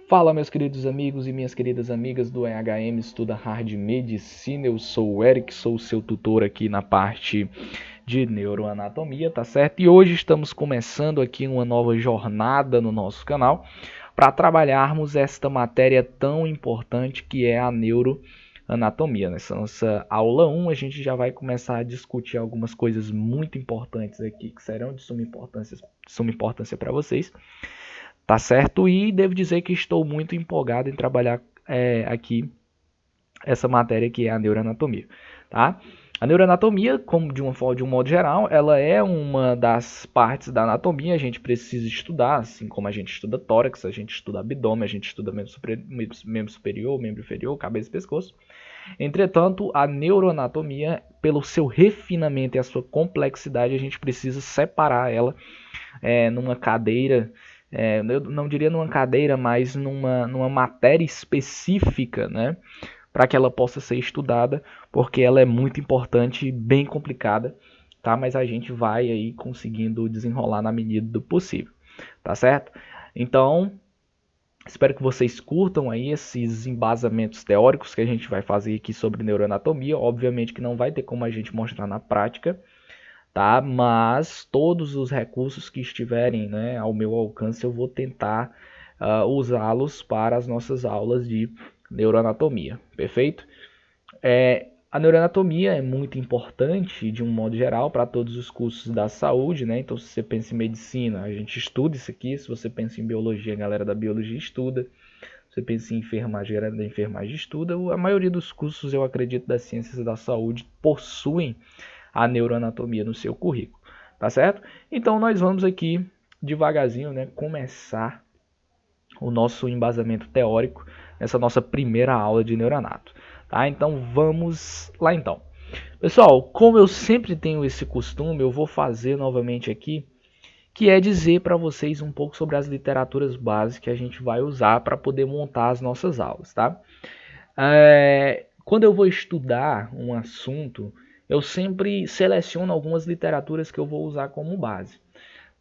Fala, meus queridos amigos e minhas queridas amigas do EHM Estuda Hard Medicina. Eu sou o Eric, sou o seu tutor aqui na parte de neuroanatomia, tá certo? E hoje estamos começando aqui uma nova jornada no nosso canal para trabalharmos esta matéria tão importante que é a neuroanatomia. Nessa nossa aula 1, a gente já vai começar a discutir algumas coisas muito importantes aqui, que serão de suma importância para vocês. Tá certo? E devo dizer que estou muito empolgado em trabalhar aqui essa matéria que é a neuroanatomia, tá? A neuroanatomia, como de um modo geral, ela é uma das partes da anatomia. A gente precisa estudar, assim como a gente estuda tórax, a gente estuda abdômen, a gente estuda membro superior, membro inferior, cabeça e pescoço. Entretanto, a neuroanatomia, pelo seu refinamento e a sua complexidade, a gente precisa separar ela numa cadeira. Eu não diria numa cadeira, mas numa matéria específica, né, para que ela possa ser estudada, porque ela é muito importante e bem complicada, tá? Mas a gente vai aí conseguindo desenrolar na medida do possível, tá certo? Então, espero que vocês curtam aí esses embasamentos teóricos que a gente vai fazer aqui sobre neuroanatomia. Obviamente que não vai ter como a gente mostrar na prática, tá? Mas todos os recursos que estiverem, né, ao meu alcance, eu vou tentar usá-los para as nossas aulas de neuroanatomia, perfeito? A neuroanatomia é muito importante, de um modo geral, para todos os cursos da saúde, né? Então, se você pensa em medicina, a gente estuda isso aqui. Se você pensa em biologia, a galera da biologia estuda. Se você pensa em enfermagem, a galera da enfermagem estuda. A maioria dos cursos, eu acredito, das ciências da saúde possuem a neuroanatomia no seu currículo, tá certo? Então nós vamos aqui devagarzinho, né, começar o nosso embasamento teórico nessa nossa primeira aula de neuroanato, tá? Então vamos lá então. Pessoal, como eu sempre tenho esse costume, eu vou fazer novamente aqui, que é dizer para vocês um pouco sobre as literaturas básicas que a gente vai usar para poder montar as nossas aulas, tá? Quando eu vou estudar um assunto, eu sempre seleciono algumas literaturas que eu vou usar como base,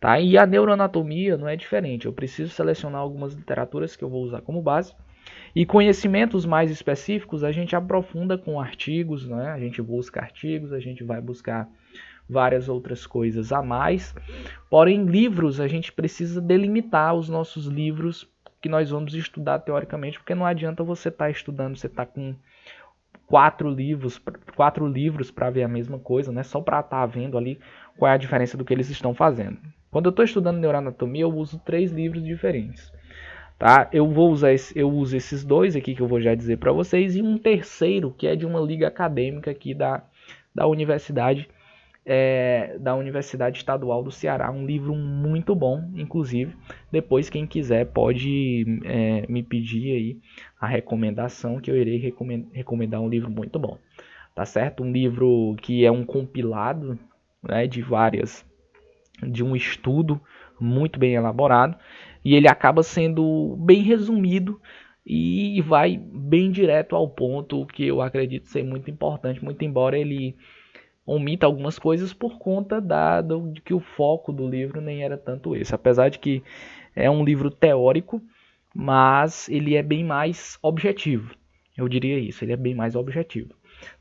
tá? E a neuroanatomia não é diferente. Eu preciso selecionar algumas literaturas que eu vou usar como base. E conhecimentos mais específicos a gente aprofunda com artigos, né? A gente busca artigos, a gente vai buscar várias outras coisas a mais. Porém, livros, a gente precisa delimitar os nossos livros que nós vamos estudar teoricamente, porque não adianta você estar estudando, você está com quatro livros para ver a mesma coisa, né? Só para estar vendo ali qual é a diferença do que eles estão fazendo. Quando eu estou estudando neuroanatomia, eu uso 3 livros diferentes, tá? Eu uso esses 2 aqui que eu vou já dizer para vocês, e um terceiro que é de uma liga acadêmica aqui da Universidade Estadual do Ceará, um livro muito bom. Inclusive, depois quem quiser pode me pedir aí a recomendação, que eu irei recomendar um livro muito bom, tá certo? Um livro que é um compilado, né, de um estudo muito bem elaborado, e ele acaba sendo bem resumido e vai bem direto ao ponto, que eu acredito ser muito importante, muito embora ele omita algumas coisas por conta de que o foco do livro nem era tanto esse. Apesar de que é um livro teórico, mas ele é bem mais objetivo. Eu diria isso, ele é bem mais objetivo,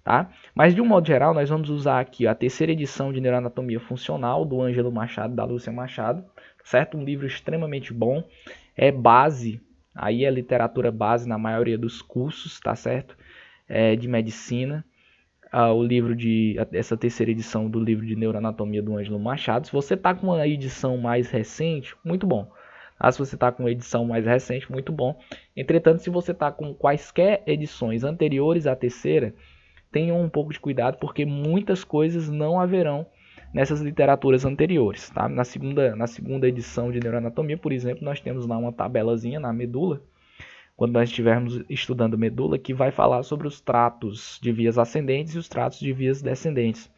tá? Mas de um modo geral, nós vamos usar aqui a terceira edição de Neuroanatomia Funcional, do Ângelo Machado, da Lúcia Machado, certo? Um livro extremamente bom, é base, aí é literatura base na maioria dos cursos, tá certo? De medicina. Essa terceira edição do livro de Neuroanatomia do Ângelo Machado. Se você está com uma edição mais recente, muito bom. Se você está com uma edição mais recente, muito bom. Entretanto, se você está com quaisquer edições anteriores à terceira, tenham um pouco de cuidado, porque muitas coisas não haverão nessas literaturas anteriores, tá? Na segunda edição de Neuroanatomia, por exemplo, nós temos lá uma tabelazinha na medula, quando nós estivermos estudando medula, que vai falar sobre os tratos de vias ascendentes e os tratos de vias descendentes,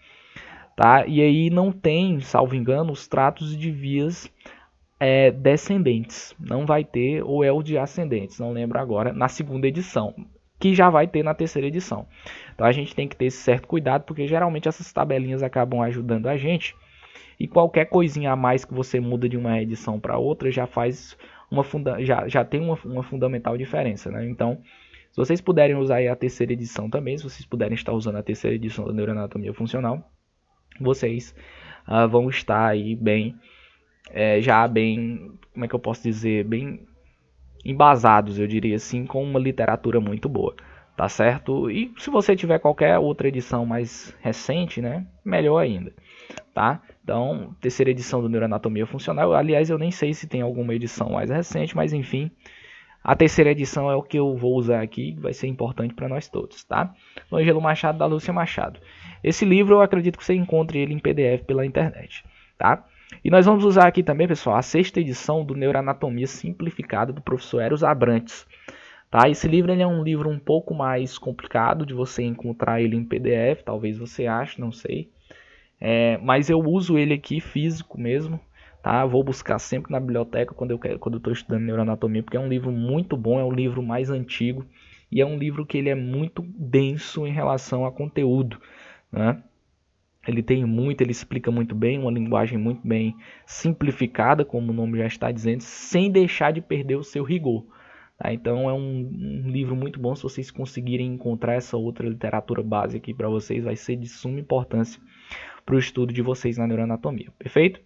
tá? E aí não tem, salvo engano, os tratos de vias descendentes. Não vai ter, ou é o de ascendentes, não lembro agora, na segunda edição, que já vai ter na terceira edição. Então a gente tem que ter esse certo cuidado, porque geralmente essas tabelinhas acabam ajudando a gente, e qualquer coisinha a mais que você muda de uma edição para outra já faz já tem uma fundamental diferença, né? Então, se vocês puderem usar aí a terceira edição também, se vocês puderem estar usando a terceira edição da Neuroanatomia Funcional, vocês vão estar aí bem, como é que eu posso dizer, bem embasados, eu diria assim, com uma literatura muito boa, tá certo? E se você tiver qualquer outra edição mais recente, né, melhor ainda, tá? Então, terceira edição do Neuroanatomia Funcional, aliás, eu nem sei se tem alguma edição mais recente, mas enfim, a terceira edição é o que eu vou usar aqui, vai ser importante para nós todos, tá? Do Ângelo Machado, da Lúcia Machado. Esse livro eu acredito que você encontre ele em PDF pela internet, tá? E nós vamos usar aqui também, pessoal, a sexta edição do Neuroanatomia Simplificada do professor Eros Abrantes. Tá? Esse livro ele é um livro um pouco mais complicado de você encontrar ele em PDF, talvez você ache, não sei. Mas eu uso ele aqui físico mesmo. Tá? Vou buscar sempre na biblioteca quando eu estou estudando neuroanatomia, porque é um livro muito bom, é um livro mais antigo e é um livro que ele é muito denso em relação a conteúdo, né? Ele explica muito bem, uma linguagem muito bem simplificada, como o nome já está dizendo, sem deixar de perder o seu rigor. Tá? Então é um livro muito bom. Se vocês conseguirem encontrar essa outra literatura base aqui para vocês, vai ser de suma importância para o estudo de vocês na neuroanatomia. Perfeito?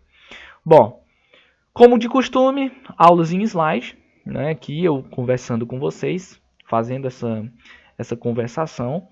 Bom, como de costume, aulas em slide, né? Aqui eu conversando com vocês, fazendo essa conversação,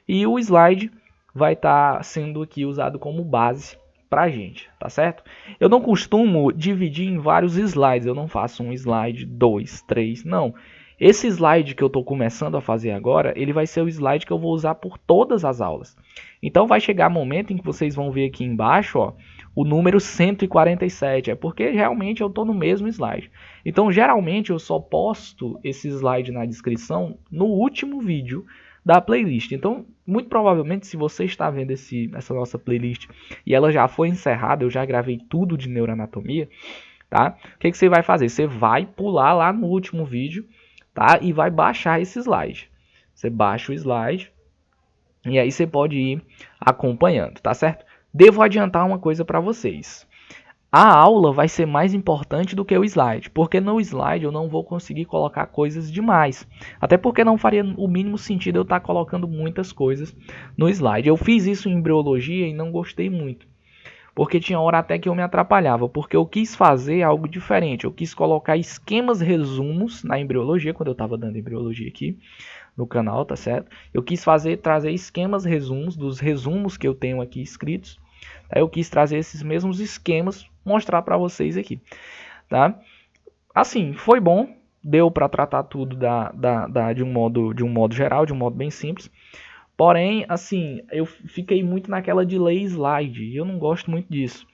e o slide vai estar sendo aqui usado como base para a gente, tá certo? Eu não costumo dividir em vários slides, eu não faço um slide, 2, 3, não. Esse slide que eu estou começando a fazer agora, ele vai ser o slide que eu vou usar por todas as aulas. Então vai chegar momento em que vocês vão ver aqui embaixo, ó, o número 147, é porque realmente eu estou no mesmo slide. Então geralmente eu só posto esse slide na descrição no último vídeo da playlist. Então, muito provavelmente, se você está vendo essa nossa playlist e ela já foi encerrada, eu já gravei tudo de neuroanatomia, tá? O que você vai fazer? Você vai pular lá no último vídeo, tá? E vai baixar esse slide. Você baixa o slide e aí você pode ir acompanhando, tá certo? Devo adiantar uma coisa para vocês. A aula vai ser mais importante do que o slide, porque no slide eu não vou conseguir colocar coisas demais. Até porque não faria o mínimo sentido eu estar colocando muitas coisas no slide. Eu fiz isso em embriologia e não gostei muito, porque tinha hora até que eu me atrapalhava, porque eu quis fazer algo diferente. Eu quis colocar esquemas resumos na embriologia, quando eu estava dando embriologia aqui no canal, tá certo? Eu quis trazer esquemas resumos, dos resumos que eu tenho aqui escritos. Eu quis trazer esses mesmos esquemas, mostrar para vocês aqui, tá? Assim, foi bom, deu para tratar tudo de um modo geral, de um modo bem simples. Porém, assim, eu fiquei muito naquela de ler slide, e eu não gosto muito disso,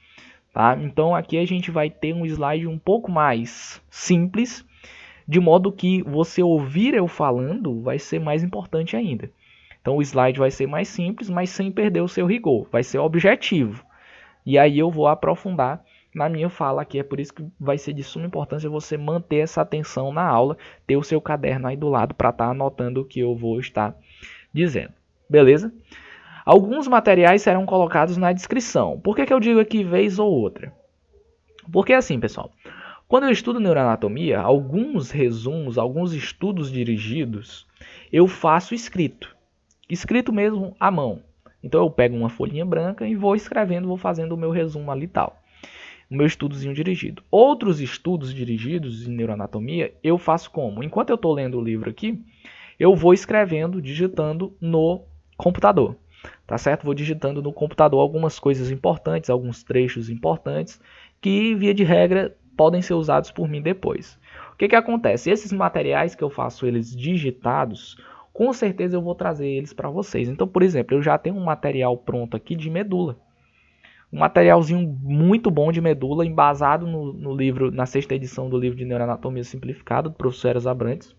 tá? Então aqui a gente vai ter um slide um pouco mais simples, de modo que você ouvir eu falando vai ser mais importante ainda. Então o slide vai ser mais simples, mas sem perder o seu rigor, vai ser objetivo. E aí eu vou aprofundar na minha fala aqui, é por isso que vai ser de suma importância você manter essa atenção na aula, ter o seu caderno aí do lado para estar anotando o que eu vou estar dizendo. Beleza? Alguns materiais serão colocados na descrição. Por que eu digo aqui vez ou outra? Porque assim, pessoal, quando eu estudo neuroanatomia, alguns resumos, alguns estudos dirigidos, eu faço escrito. Escrito mesmo à mão. Então eu pego uma folhinha branca e vou escrevendo, vou fazendo o meu resumo ali e tal. O meu estudozinho dirigido. Outros estudos dirigidos em neuroanatomia, eu faço como? Enquanto eu estou lendo o livro aqui, eu vou escrevendo, digitando no computador. Tá certo? Vou digitando no computador algumas coisas importantes, alguns trechos importantes, que via de regra podem ser usados por mim depois. O que acontece? Esses materiais que eu faço eles digitados, com certeza eu vou trazer eles para vocês. Então, por exemplo, eu já tenho um material pronto aqui de medula. Um materialzinho muito bom de medula, embasado no livro, na sexta edição do livro de Neuroanatomia Simplificada, do professor Eros Abrantes.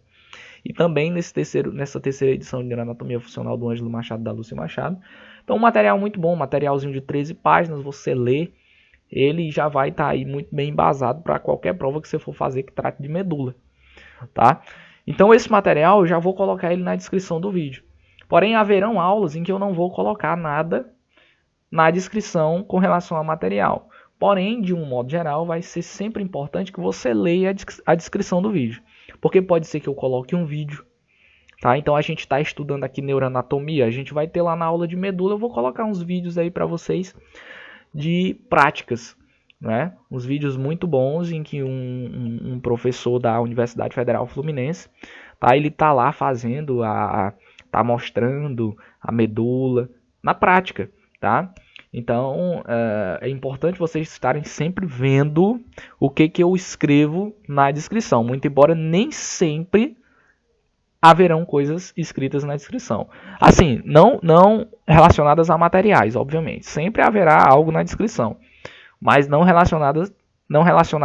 E também nessa terceira edição de Neuroanatomia Funcional do Ângelo Machado e da Lúcia Machado. Então, um material muito bom, um materialzinho de 13 páginas, você lê, ele já vai estar aí muito bem embasado para qualquer prova que você for fazer que trate de medula. Tá? Então esse material eu já vou colocar ele na descrição do vídeo. Porém, haverão aulas em que eu não vou colocar nada na descrição com relação ao material. Porém, de um modo geral, vai ser sempre importante que você leia a descrição do vídeo. Porque pode ser que eu coloque um vídeo. Tá? Então a gente está estudando aqui neuroanatomia, a gente vai ter lá na aula de medula, eu vou colocar uns vídeos aí para vocês de práticas, né? Uns vídeos muito bons em que um professor da Universidade Federal Fluminense, tá? Ele tá lá fazendo, tá mostrando a medula na prática, tá? Então é importante vocês estarem sempre vendo o que eu escrevo na descrição, muito embora nem sempre haverão coisas escritas na descrição. Assim, não relacionadas a materiais, obviamente. Sempre haverá algo na descrição, mas não relacionado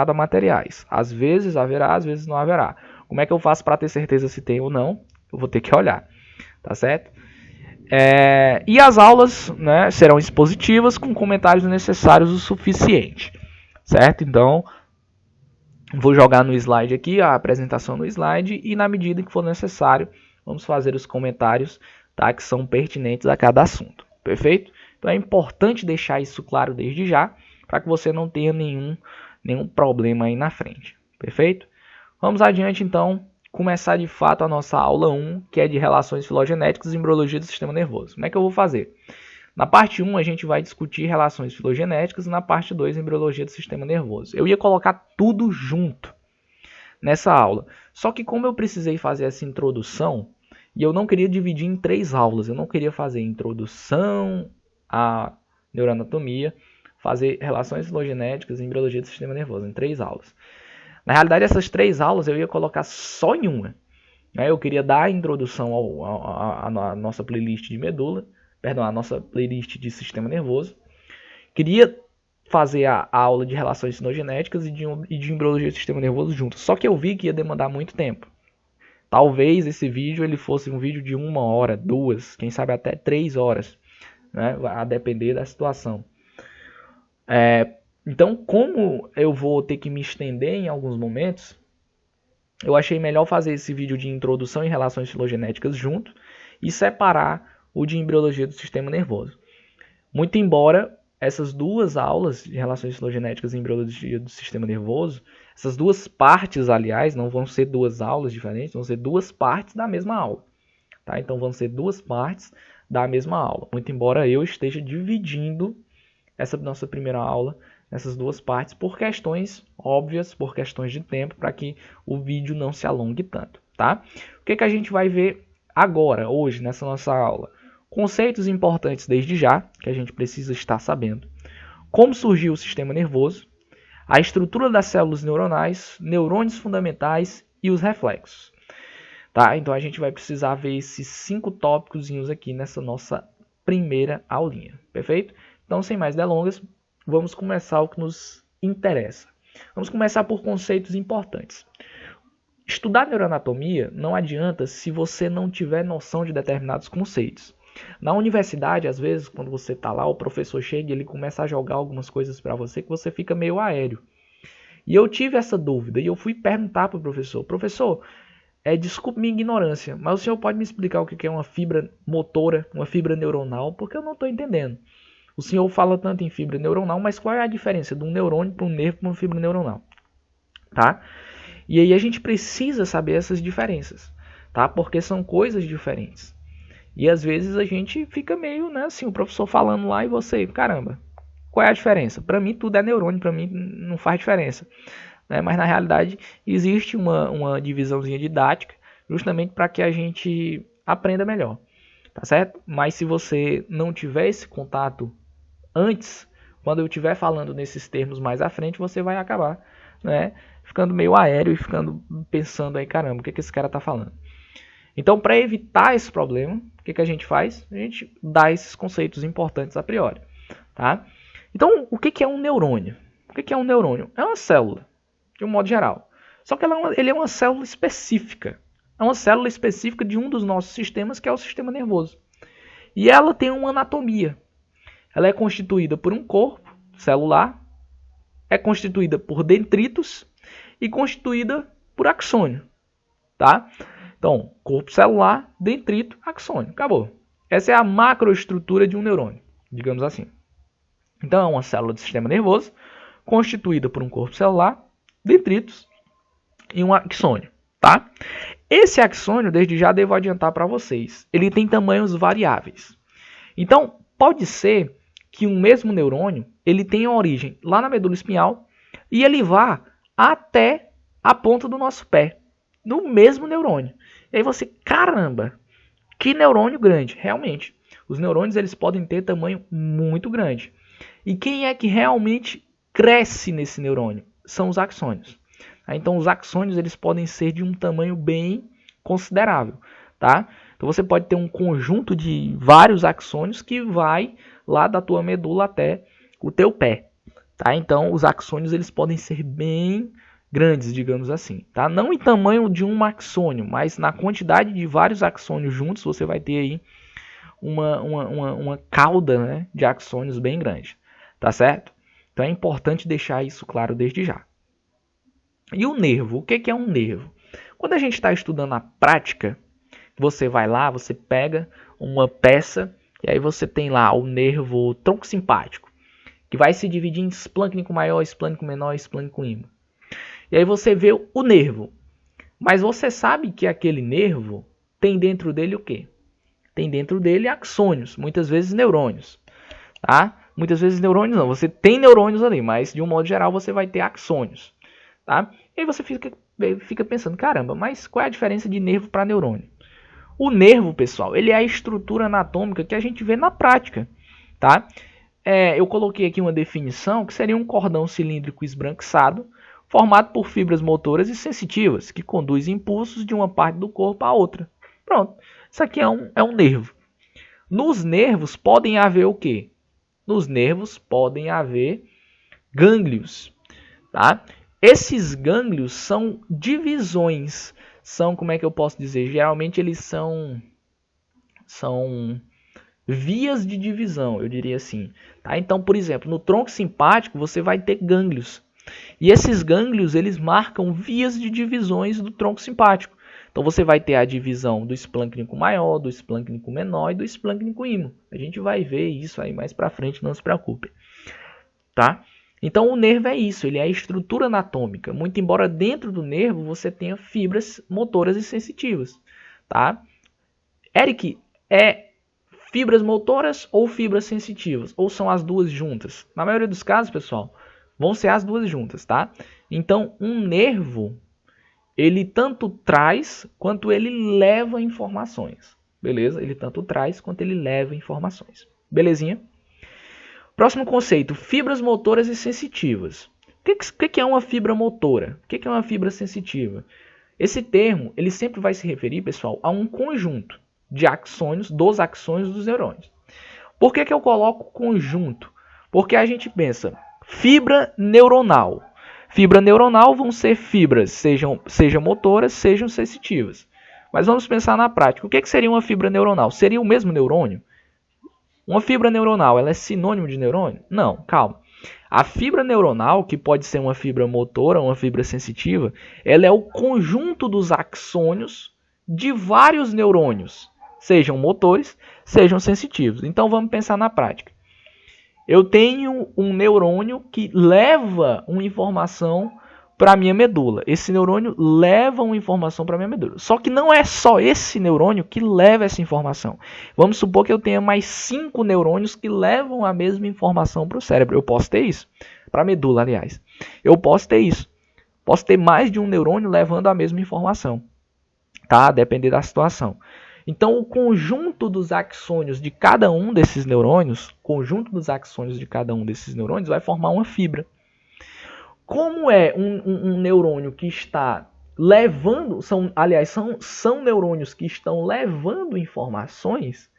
a materiais. Às vezes haverá, às vezes não haverá. Como é que eu faço para ter certeza se tem ou não? Eu vou ter que olhar, tá certo? E as aulas, né, serão expositivas com comentários necessários o suficiente, certo? Então, vou jogar no slide aqui, a apresentação no slide, e na medida que for necessário, vamos fazer os comentários, tá, que são pertinentes a cada assunto, perfeito? Então é importante deixar isso claro desde já, para que você não tenha nenhum problema aí na frente, perfeito? Vamos adiante então, começar de fato a nossa aula 1, que é de relações filogenéticas e embriologia do sistema nervoso. Como é que eu vou fazer? Na parte 1 a gente vai discutir relações filogenéticas e na parte 2 embriologia do sistema nervoso. Eu ia colocar tudo junto nessa aula. Só que como eu precisei fazer essa introdução, e eu não queria dividir em 3 aulas, eu não queria fazer introdução à neuroanatomia, fazer relações filogenéticas e embriologia do sistema nervoso, em 3 aulas. Na realidade essas 3 aulas eu ia colocar só em uma. Eu queria dar a introdução à nossa playlist de medula, a nossa playlist de sistema nervoso. Queria fazer a aula de relações sinogenéticas e de embriologia do sistema nervoso juntos. Só que eu vi que ia demandar muito tempo. Talvez esse vídeo ele fosse um vídeo de 1 hora, 2, quem sabe até 3 horas, né? A depender da situação. Então, como eu vou ter que me estender em alguns momentos, eu achei melhor fazer esse vídeo de introdução em relações filogenéticas junto e separar o de embriologia do sistema nervoso. Muito embora essas 2 aulas de relações filogenéticas e embriologia do sistema nervoso, essas 2 partes, aliás, não vão ser 2 aulas diferentes, vão ser 2 partes da mesma aula. Tá? Então vão ser 2 partes da mesma aula. Muito embora eu esteja dividindo essa nossa primeira aula nessas 2 partes por questões óbvias, por questões de tempo, para que o vídeo não se alongue tanto. Tá? O que a gente vai ver agora, hoje, nessa nossa aula? Conceitos importantes desde já, que a gente precisa estar sabendo. Como surgiu o sistema nervoso, a estrutura das células neuronais, neurônios fundamentais e os reflexos. Tá? Então a gente vai precisar ver esses 5 tópicos aqui nessa nossa primeira aulinha. Perfeito? Então, sem mais delongas, vamos começar o que nos interessa. Vamos começar por conceitos importantes. Estudar neuroanatomia não adianta se você não tiver noção de determinados conceitos. Na universidade, às vezes, quando você está lá, o professor chega e ele começa a jogar algumas coisas para você que você fica meio aéreo. E eu tive essa dúvida e eu fui perguntar para o professor. Professor, desculpe minha ignorância, mas o senhor pode me explicar o que é uma fibra motora, uma fibra neuronal? Porque eu não estou entendendo. O senhor fala tanto em fibra neuronal, mas qual é a diferença de um neurônio para um nervo para uma fibra neuronal? Tá? E aí a gente precisa saber essas diferenças, tá? Porque são coisas diferentes. E às vezes a gente fica meio, né, assim, o professor falando lá e você, caramba, qual é a diferença? Para mim tudo é neurônio, para mim não faz diferença. Né? Mas na realidade existe uma divisãozinha didática justamente para que a gente aprenda melhor, tá certo? Mas se você não tiver esse contato antes, quando eu estiver falando nesses termos mais à frente, você vai acabar, né, ficando meio aéreo e ficando pensando aí, caramba, o que esse cara está falando? Então, para evitar esse problema, o que a gente faz? A gente dá esses conceitos importantes a priori. Tá? Então, o que é um neurônio? O que é um neurônio? É uma célula, de um modo geral. Só que ele é uma célula específica. É uma célula específica de um dos nossos sistemas, que é o sistema nervoso. E ela tem uma anatomia. Ela é constituída por um corpo celular, é constituída por dendritos e constituída por axônio. Tá? Então, corpo celular, dendrito, axônio. Acabou. Essa é a macroestrutura de um neurônio, digamos assim. Então, é uma célula do sistema nervoso constituída por um corpo celular, detritos e um axônio, tá? Esse axônio, desde já devo adiantar para vocês, ele tem tamanhos variáveis. Então, pode ser que um mesmo neurônio, ele tenha origem lá na medula espinhal e ele vá até a ponta do nosso pé, no mesmo neurônio. E aí você, caramba, que neurônio grande. Realmente, os neurônios eles podem ter tamanho muito grande. E quem é que realmente cresce nesse neurônio? São os axônios. Então, os axônios eles podem ser de um tamanho bem considerável, tá? Então, você pode ter um conjunto de vários axônios que vai lá da tua medula até o teu pé, tá? Então, os axônios eles podem ser bem grandes, digamos assim, tá? Não em tamanho de um axônio, mas na quantidade de vários axônios juntos, você vai ter aí uma cauda, né, de axônios bem grande, tá certo? Então, é importante deixar isso claro desde já. E o nervo? O que é um nervo? Quando a gente está estudando a prática, você vai lá, você pega uma peça e aí você tem lá o nervo tronco simpático, que vai se dividir em esplâncnico maior, esplâncnico menor, esplâncnico ímã. E aí você vê o nervo. Mas você sabe que aquele nervo tem dentro dele o quê? Tem dentro dele axônios, muitas vezes neurônios, tá? Muitas vezes neurônios não, você tem neurônios ali, mas de um modo geral você vai ter axônios. Tá? E aí você fica pensando, caramba, mas qual é a diferença de nervo para neurônio? O nervo, pessoal, ele é a estrutura anatômica que a gente vê na prática. Tá? Eu coloquei aqui uma definição que seria um cordão cilíndrico esbranquiçado, formado por fibras motoras e sensitivas, que conduzem impulsos de uma parte do corpo a outra. Pronto, isso aqui é um nervo. Nos nervos podem haver o quê? Nos nervos podem haver gânglios, tá? Esses gânglios são divisões, são, como é que eu posso dizer? Geralmente eles são vias de divisão, eu diria assim. Tá? Então, por exemplo, no tronco simpático você vai ter gânglios. E esses gânglios eles marcam vias de divisões do tronco simpático. Então você vai ter a divisão do esplâncnico maior, do esplâncnico menor e do esplâncnico ímã. A gente vai ver isso aí mais para frente, não se preocupe. Tá? Então o nervo é isso, ele é a estrutura anatômica, muito embora dentro do nervo você tenha fibras motoras e sensitivas, tá? Eric, é fibras motoras ou fibras sensitivas? Ou são as duas juntas? Na maioria dos casos, pessoal, vão ser as duas juntas, tá? Então um nervo, ele tanto traz quanto ele leva informações, beleza? Ele tanto traz quanto ele leva informações, belezinha? Próximo conceito, fibras motoras e sensitivas. O que é uma fibra motora? O que é uma fibra sensitiva? Esse termo ele sempre vai se referir, pessoal, a um conjunto de axônios, dos axônios dos neurônios. Por que eu coloco conjunto? Porque a gente pensa, fibra neuronal. Fibra neuronal vão ser fibras, sejam motoras, sejam sensitivas. Mas vamos pensar na prática. O que seria uma fibra neuronal? Seria o mesmo neurônio? Uma fibra neuronal, ela é sinônimo de neurônio? Não, calma. A fibra neuronal, que pode ser uma fibra motora ou uma fibra sensitiva, ela é o conjunto dos axônios de vários neurônios, sejam motores, sejam sensitivos. Então vamos pensar na prática. Eu tenho um neurônio que leva uma informação para a minha medula. Esse neurônio leva uma informação para a minha medula. Só que não é só esse neurônio que leva essa informação. Vamos supor que eu tenha mais 5 neurônios que levam a mesma informação para o cérebro. Eu posso ter isso. Para a medula, aliás. Eu posso ter isso. Posso ter mais de um neurônio levando a mesma informação. Tá? Depender da situação. Então, o conjunto dos axônios de cada um desses neurônios, vai formar uma fibra. Como é um neurônio que está levando, são neurônios que estão levando informações,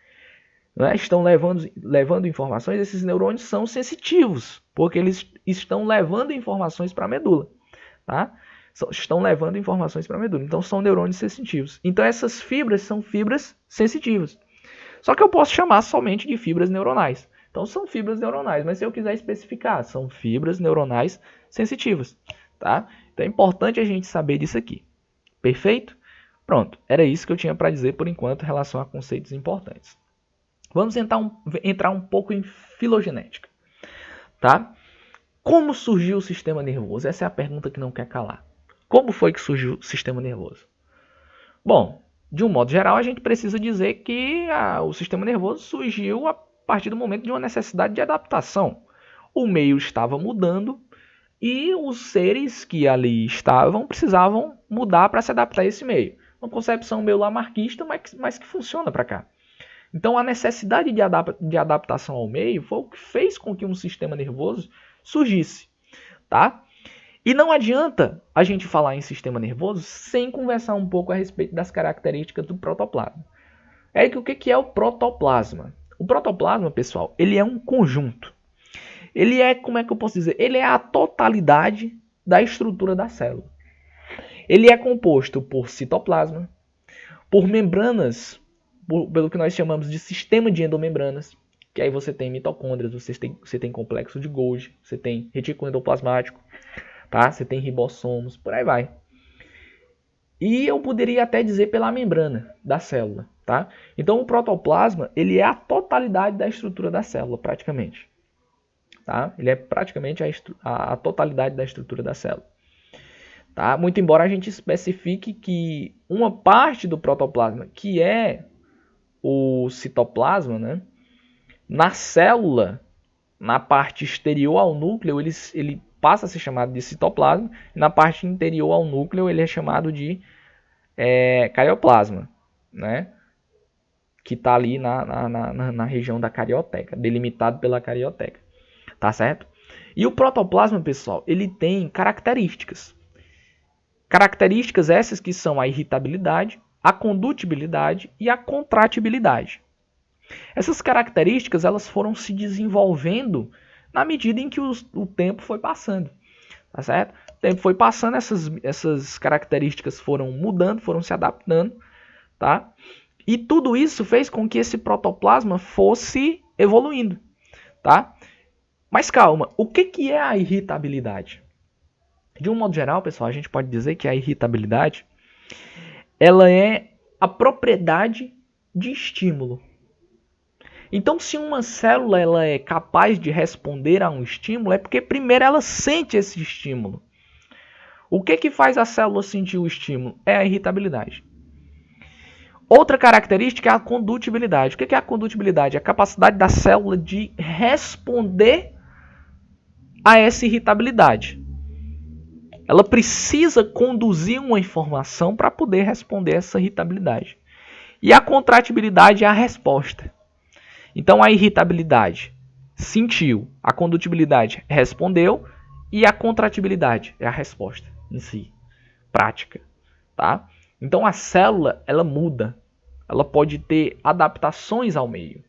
né? Estão levando informações, esses neurônios são sensitivos, porque eles estão levando informações para a medula, tá? Estão levando informações para a medula, então são neurônios sensitivos. Então essas fibras são fibras sensitivas. Só que eu posso chamar somente de fibras neuronais. Então são fibras neuronais, mas se eu quiser especificar, são fibras neuronais sensitivas, tá? Então é importante a gente saber disso aqui. Perfeito? Pronto, era isso que eu tinha para dizer por enquanto em relação a conceitos importantes. Vamos entrar um pouco em filogenética, tá? Como surgiu o sistema nervoso? Essa é a pergunta que não quer calar. Como foi que surgiu o sistema nervoso? Bom, de um modo geral, a gente precisa dizer que o sistema nervoso surgiu a partir do momento de uma necessidade de adaptação. O meio estava mudando e os seres que ali estavam precisavam mudar para se adaptar a esse meio. Uma concepção meio lamarquista, mas que funciona para cá. Então, a necessidade de adaptação ao meio foi o que fez com que um sistema nervoso surgisse, tá? E não adianta a gente falar em sistema nervoso sem conversar um pouco a respeito das características do protoplasma. É que o que é o protoplasma? O protoplasma, pessoal, ele é um conjunto. Ele é, como é que eu posso dizer? Ele é a totalidade da estrutura da célula. Ele é composto por citoplasma, por membranas, pelo que nós chamamos de sistema de endomembranas, que aí você tem mitocôndrias, você tem complexo de Golgi, você tem retículo endoplasmático, tá? Você tem ribossomos, por aí vai. E eu poderia até dizer pela membrana da célula, tá? Então o protoplasma, ele é a totalidade da estrutura da célula, praticamente. Tá? Ele é praticamente a totalidade da estrutura da célula. Tá? Muito embora a gente especifique que uma parte do protoplasma, que é o citoplasma, né? Na célula, na parte exterior ao núcleo, ele passa a ser chamado de citoplasma. E na parte interior ao núcleo, ele é chamado de carioplasma, né? Que está ali na região da carioteca, delimitado pela carioteca. Tá certo? E o protoplasma, pessoal, ele tem características. Características essas que são a irritabilidade, a condutibilidade e a contratibilidade. Essas características elas foram se desenvolvendo na medida em que o tempo foi passando. Tá certo? O tempo foi passando, essas características foram mudando, foram se adaptando. Tá? E tudo isso fez com que esse protoplasma fosse evoluindo. Tá? Mas calma, o que é a irritabilidade? De um modo geral, pessoal, a gente pode dizer que a irritabilidade ela é a propriedade de estímulo. Então, se uma célula ela é capaz de responder a um estímulo, é porque primeiro ela sente esse estímulo. O que faz a célula sentir o estímulo? É a irritabilidade. Outra característica é a condutibilidade. O que é a condutibilidade? É a capacidade da célula de responder a essa irritabilidade. Ela precisa conduzir uma informação para poder responder essa irritabilidade. E a contratibilidade é a resposta. Então a irritabilidade sentiu, a condutibilidade respondeu e a contratibilidade é a resposta em si, prática, tá? Então a célula ela muda, ela pode ter adaptações ao meio,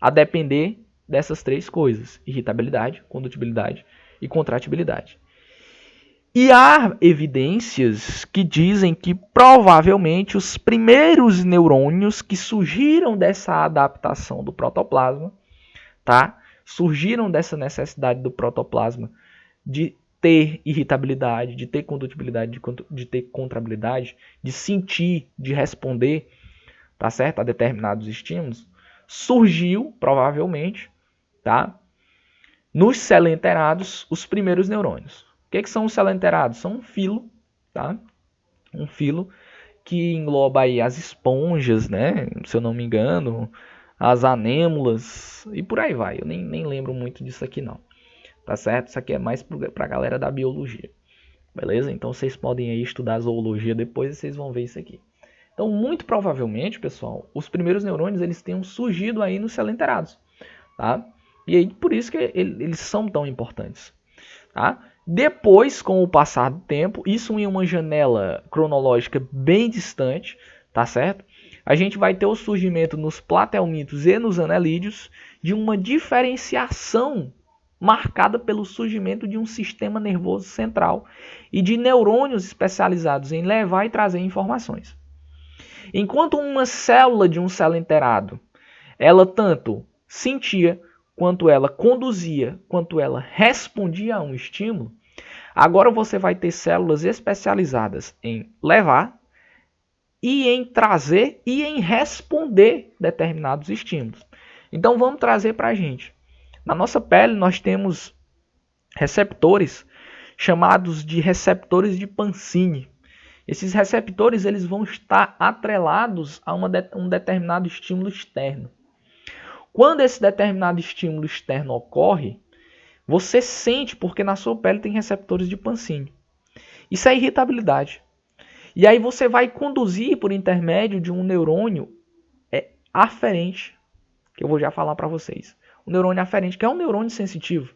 a depender dessas três coisas: irritabilidade, condutibilidade e contratibilidade. E há evidências que dizem que provavelmente os primeiros neurônios que surgiram dessa adaptação do protoplasma, tá? Surgiram dessa necessidade do protoplasma de ter irritabilidade, de ter condutibilidade, de ter contratibilidade, de sentir, de responder, tá certo? A determinados estímulos, surgiu provavelmente, tá? Nos selenterados, os primeiros neurônios. O que são os selenterados? São um filo, tá? Um filo que engloba aí as esponjas, né? Se eu não me engano, as anêmulas e por aí vai. Eu nem lembro muito disso aqui não, tá certo? Isso aqui é mais para a galera da biologia, beleza? Então vocês podem aí estudar zoologia depois e vocês vão ver isso aqui. Então, muito provavelmente, pessoal, os primeiros neurônios eles tenham surgido aí nos selenterados, tá? E aí por isso que eles são tão importantes, tá? Depois, com o passar do tempo, isso em uma janela cronológica bem distante, tá certo? A gente vai ter o surgimento nos platelmintos e nos anelídeos de uma diferenciação marcada pelo surgimento de um sistema nervoso central e de neurônios especializados em levar e trazer informações. Enquanto uma célula de um selenterado, ela tanto sentia, quanto ela conduzia, quanto ela respondia a um estímulo, agora você vai ter células especializadas em levar e em trazer e em responder determinados estímulos. Então vamos trazer para a gente. Na nossa pele nós temos receptores chamados de receptores de Pansini. Esses receptores eles vão estar atrelados a um determinado estímulo externo. Quando esse determinado estímulo externo ocorre, você sente porque na sua pele tem receptores de Pansini. Isso é irritabilidade. E aí você vai conduzir por intermédio de um neurônio aferente, que eu vou já falar para vocês. O neurônio aferente, que é um neurônio sensitivo,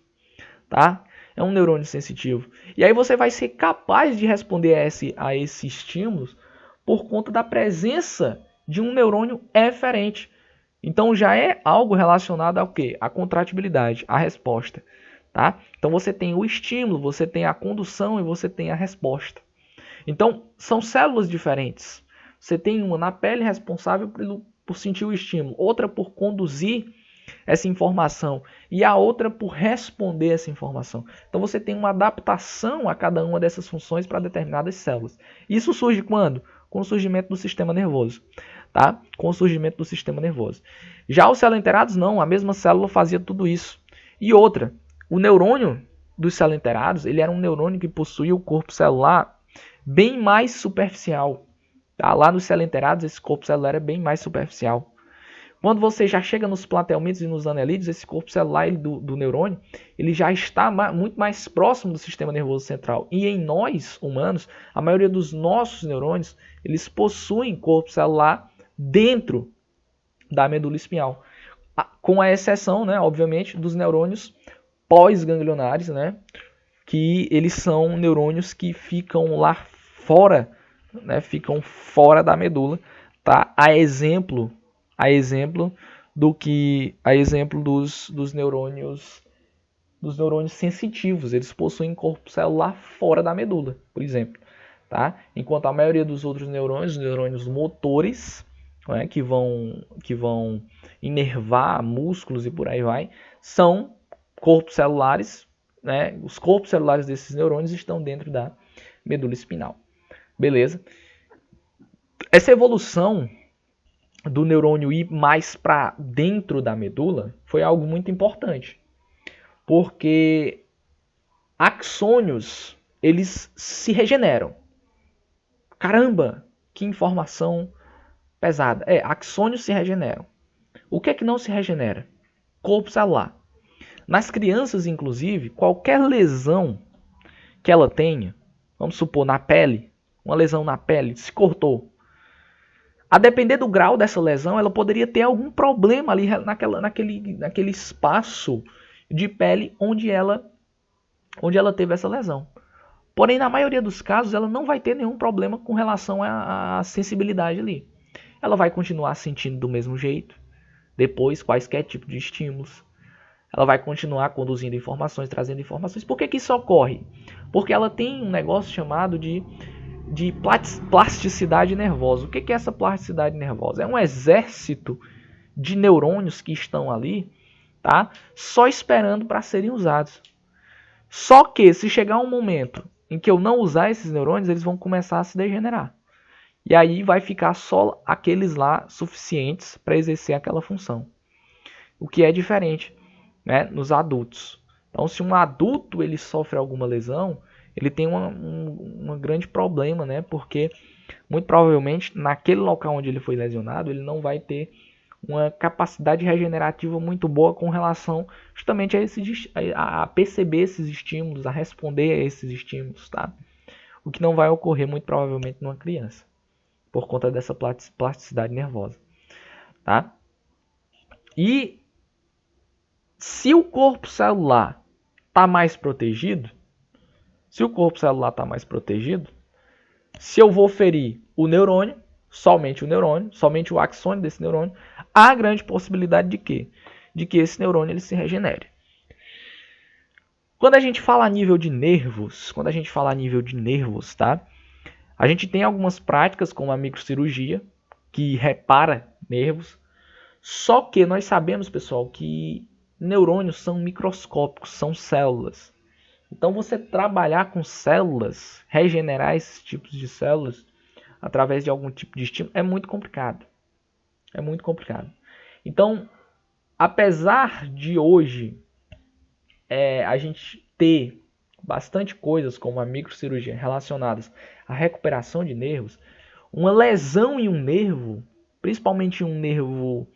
tá? É um neurônio sensitivo. E aí você vai ser capaz de responder a esses estímulos por conta da presença de um neurônio eferente. Então já é algo relacionado ao quê? A contratibilidade, a resposta. Tá? Então você tem o estímulo, você tem a condução e você tem a resposta. Então são células diferentes. Você tem uma na pele responsável por sentir o estímulo, outra por conduzir essa informação e a outra por responder essa informação. Então você tem uma adaptação a cada uma dessas funções para determinadas células. Isso surge quando? Com o surgimento do sistema nervoso. Tá? Com o surgimento do sistema nervoso. Já os celenterados não, a mesma célula fazia tudo isso. E outra, o neurônio dos celenterados, ele era um neurônio que possuía o corpo celular bem mais superficial. Tá? Lá nos celenterados, esse corpo celular é bem mais superficial. Quando você já chega nos platelmintos e nos anelídeos, esse corpo celular do neurônio, ele já está muito mais próximo do sistema nervoso central. E em nós, humanos, a maioria dos nossos neurônios, eles possuem corpo celular dentro da medula espinhal. Com a exceção, né, obviamente, dos neurônios pós-ganglionares, né, que eles são neurônios que ficam lá fora, né, ficam fora da medula, tá? A exemplo dos neurônios sensitivos, eles possuem corpo celular fora da medula, por exemplo, tá? Enquanto a maioria dos outros neurônios, os neurônios motores, né, que vão inervar músculos e por aí vai, são corpos celulares, né? Os corpos celulares desses neurônios estão dentro da medula espinal. Beleza? Essa evolução do neurônio ir mais para dentro da medula foi algo muito importante, porque axônios, eles se regeneram. Caramba, que informação pesada. Axônios se regeneram. O que é que não se regenera? Corpo celular. Nas crianças, inclusive, qualquer lesão que ela tenha, vamos supor na pele, uma lesão na pele, se cortou. A depender do grau dessa lesão, ela poderia ter algum problema ali naquele espaço de pele onde ela teve essa lesão. Porém, na maioria dos casos, ela não vai ter nenhum problema com relação à sensibilidade ali. Ela vai continuar sentindo do mesmo jeito, depois quaisquer tipo de estímulos. Ela vai continuar conduzindo informações, trazendo informações. Por que isso ocorre? Porque ela tem um negócio chamado de plasticidade nervosa. O que é essa plasticidade nervosa? É um exército de neurônios que estão ali, tá? Só esperando para serem usados. Só que se chegar um momento em que eu não usar esses neurônios, eles vão começar a se degenerar. E aí vai ficar só aqueles lá suficientes para exercer aquela função. O que é diferente, né, nos adultos. Então, se um adulto ele sofre alguma lesão, ele tem um grande problema, né, porque muito provavelmente naquele local onde ele foi lesionado, ele não vai ter uma capacidade regenerativa muito boa com relação justamente a perceber esses estímulos, a responder a esses estímulos, tá? O que não vai ocorrer muito provavelmente numa criança, por conta dessa plasticidade nervosa, tá? E se o corpo celular está mais protegido, se eu vou ferir o neurônio, somente o axônio desse neurônio, há grande possibilidade de quê? De que esse neurônio ele se regenere. Quando a gente fala a nível de nervos, tá? A gente tem algumas práticas como a microcirurgia, que repara nervos. Só que nós sabemos, pessoal, que neurônios são microscópicos, são células. Então você trabalhar com células, regenerar esses tipos de células através de algum tipo de estímulo é muito complicado. É muito complicado. Então, apesar de hoje a gente ter bastante coisas como a microcirurgia relacionadas à recuperação de nervos, uma lesão em um nervo, principalmente em um nervo,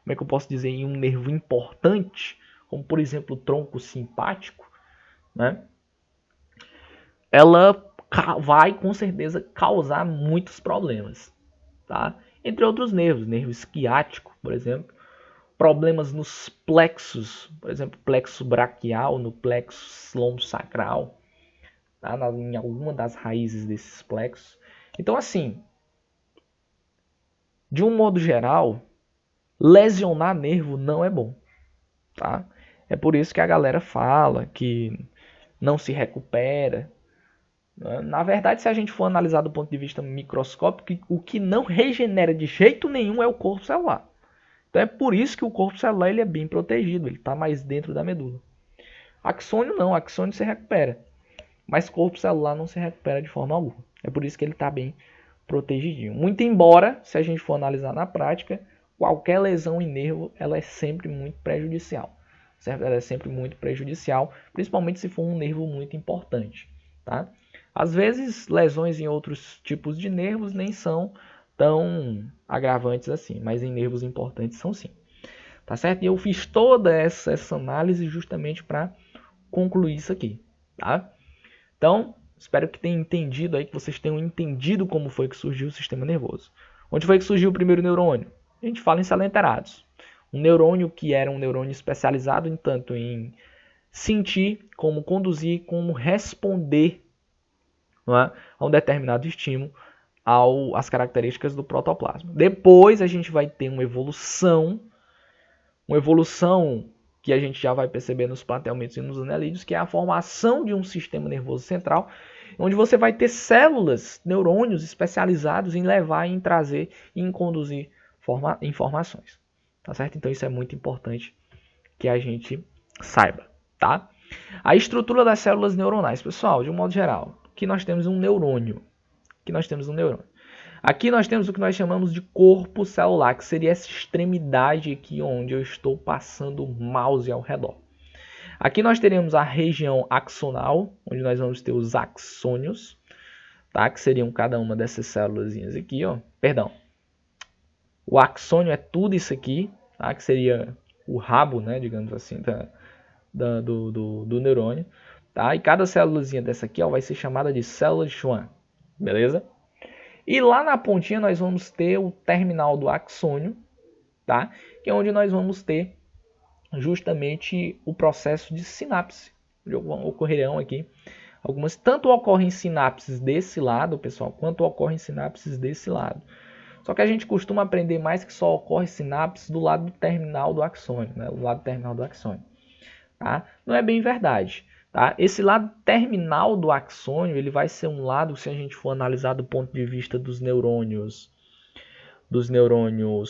como é que eu posso dizer, em um nervo importante, como por exemplo o tronco simpático, né? Ela vai com certeza causar muitos problemas, tá? Entre outros nervos, nervo esquiático, por exemplo, problemas nos plexos, por exemplo, plexo braquial, no plexo lombosacral, tá? Em alguma das raízes desses plexos. Então, assim, de um modo geral, lesionar nervo não é bom, tá? É por isso que a galera fala que não se recupera. Na verdade, se a gente for analisar do ponto de vista microscópico, o que não regenera de jeito nenhum é o corpo celular. Então é por isso que o corpo celular ele é bem protegido, ele está mais dentro da medula. Axônio não, axônio se recupera, mas corpo celular não se recupera de forma alguma. É por isso que ele está bem protegidinho. Muito embora, se a gente for analisar na prática, qualquer lesão em nervo ela é sempre muito prejudicial. Certo? Ela é sempre muito prejudicial, principalmente se for um nervo muito importante. Tá? Às vezes, lesões em outros tipos de nervos nem são tão agravantes assim, mas em nervos importantes são sim. Tá certo? E eu fiz toda essa análise justamente para concluir isso aqui. Tá? Então, espero que tenham entendido aí, que vocês tenham entendido como foi que surgiu o sistema nervoso. Onde foi que surgiu o primeiro neurônio? A gente fala em selenterados. Um neurônio que era um neurônio especializado tanto em sentir, como conduzir, como responder, não é, a um determinado estímulo, às características do protoplasma. Depois a gente vai ter uma evolução que a gente já vai perceber nos platelmintos e nos anelídeos, que é a formação de um sistema nervoso central, onde você vai ter células, neurônios especializados em levar, em trazer e em conduzir informações. Tá certo? Então isso é muito importante que a gente saiba, tá? A estrutura das células neuronais, pessoal, de um modo geral, aqui nós temos um neurônio. Aqui nós temos o que nós chamamos de corpo celular, que seria essa extremidade aqui onde eu estou passando o mouse ao redor. Aqui nós teremos a região axonal, onde nós vamos ter os axônios, tá? Que seriam cada uma dessas células aqui, ó. Perdão. O axônio é tudo isso aqui, tá? Que seria o rabo, né, digamos assim, do neurônio. Tá? E cada célulazinha dessa aqui, ó, vai ser chamada de célula de Schwann. Beleza? E lá na pontinha nós vamos ter o terminal do axônio, tá? Que é onde nós vamos ter justamente o processo de sinapse. Onde ocorrerão aqui algumas, tanto ocorrem sinapses desse lado, pessoal, quanto ocorrem sinapses desse lado. Só que a gente costuma aprender mais que só ocorre sinapse do lado terminal do axônio, né? O lado terminal do axônio. Tá? Não é bem verdade. Tá? Esse lado terminal do axônio, ele vai ser um lado, se a gente for analisar do ponto de vista dos neurônios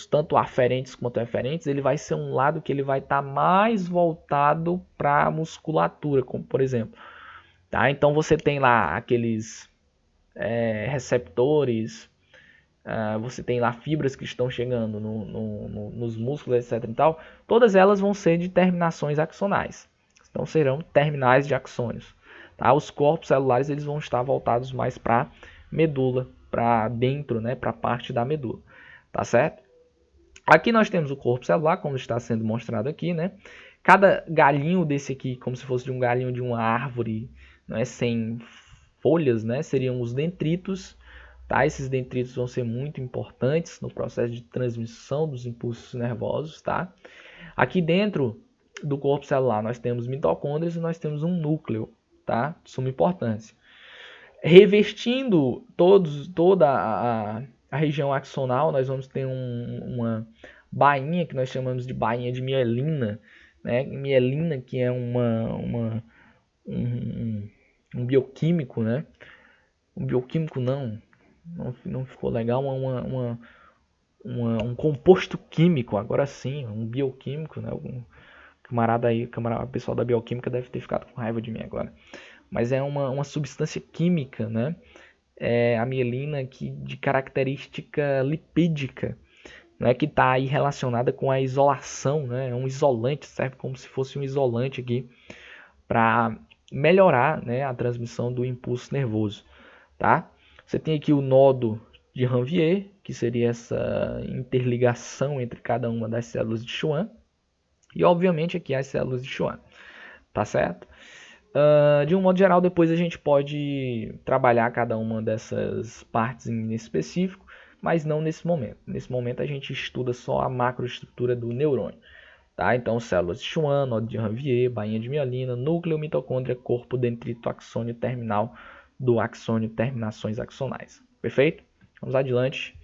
tanto aferentes quanto eferentes, ele vai ser um lado que ele vai estar mais voltado para a musculatura, como por exemplo. Tá? Então você tem lá aqueles receptores, você tem lá fibras que estão chegando nos músculos, etc. E tal, todas elas vão ser de terminações axonais. Então serão terminais de axônios. Tá? Os corpos celulares eles vão estar voltados mais para medula, para dentro, né? Para a parte da medula. Tá certo? Aqui nós temos o corpo celular, como está sendo mostrado aqui, né? Cada galinho desse aqui, como se fosse de um galinho de uma árvore, né? Sem folhas, né? Seriam os dendritos. Tá? Esses dendritos vão ser muito importantes no processo de transmissão dos impulsos nervosos. Tá? Aqui dentro do corpo celular nós temos mitocôndrias e nós temos um núcleo, tá? De suma importância. Revestindo toda a região axonal, nós vamos ter uma bainha que nós chamamos de bainha de mielina, né? Mielina que é um bioquímico, né? Um bioquímico não ficou legal, um composto químico, agora sim, um bioquímico, né? O pessoal da bioquímica deve ter ficado com raiva de mim agora. Mas é uma substância química, né? É a mielina de característica lipídica, né? Que está aí relacionada com a isolação, né? É um isolante, serve como se fosse um isolante aqui para melhorar, né, a transmissão do impulso nervoso, tá? Você tem aqui o nodo de Ranvier, que seria essa interligação entre cada uma das células de Schwann, e obviamente aqui as células de Schwann, tá certo? De um modo geral, depois a gente pode trabalhar cada uma dessas partes em específico, mas não nesse momento. Nesse momento a gente estuda só a macroestrutura do neurônio. Tá? Então, células de Schwann, nodo de Ranvier, bainha de mielina, núcleo, mitocôndria, corpo, dendrito, axônio terminal do axônio, terminações axonais. Perfeito? Vamos adiante.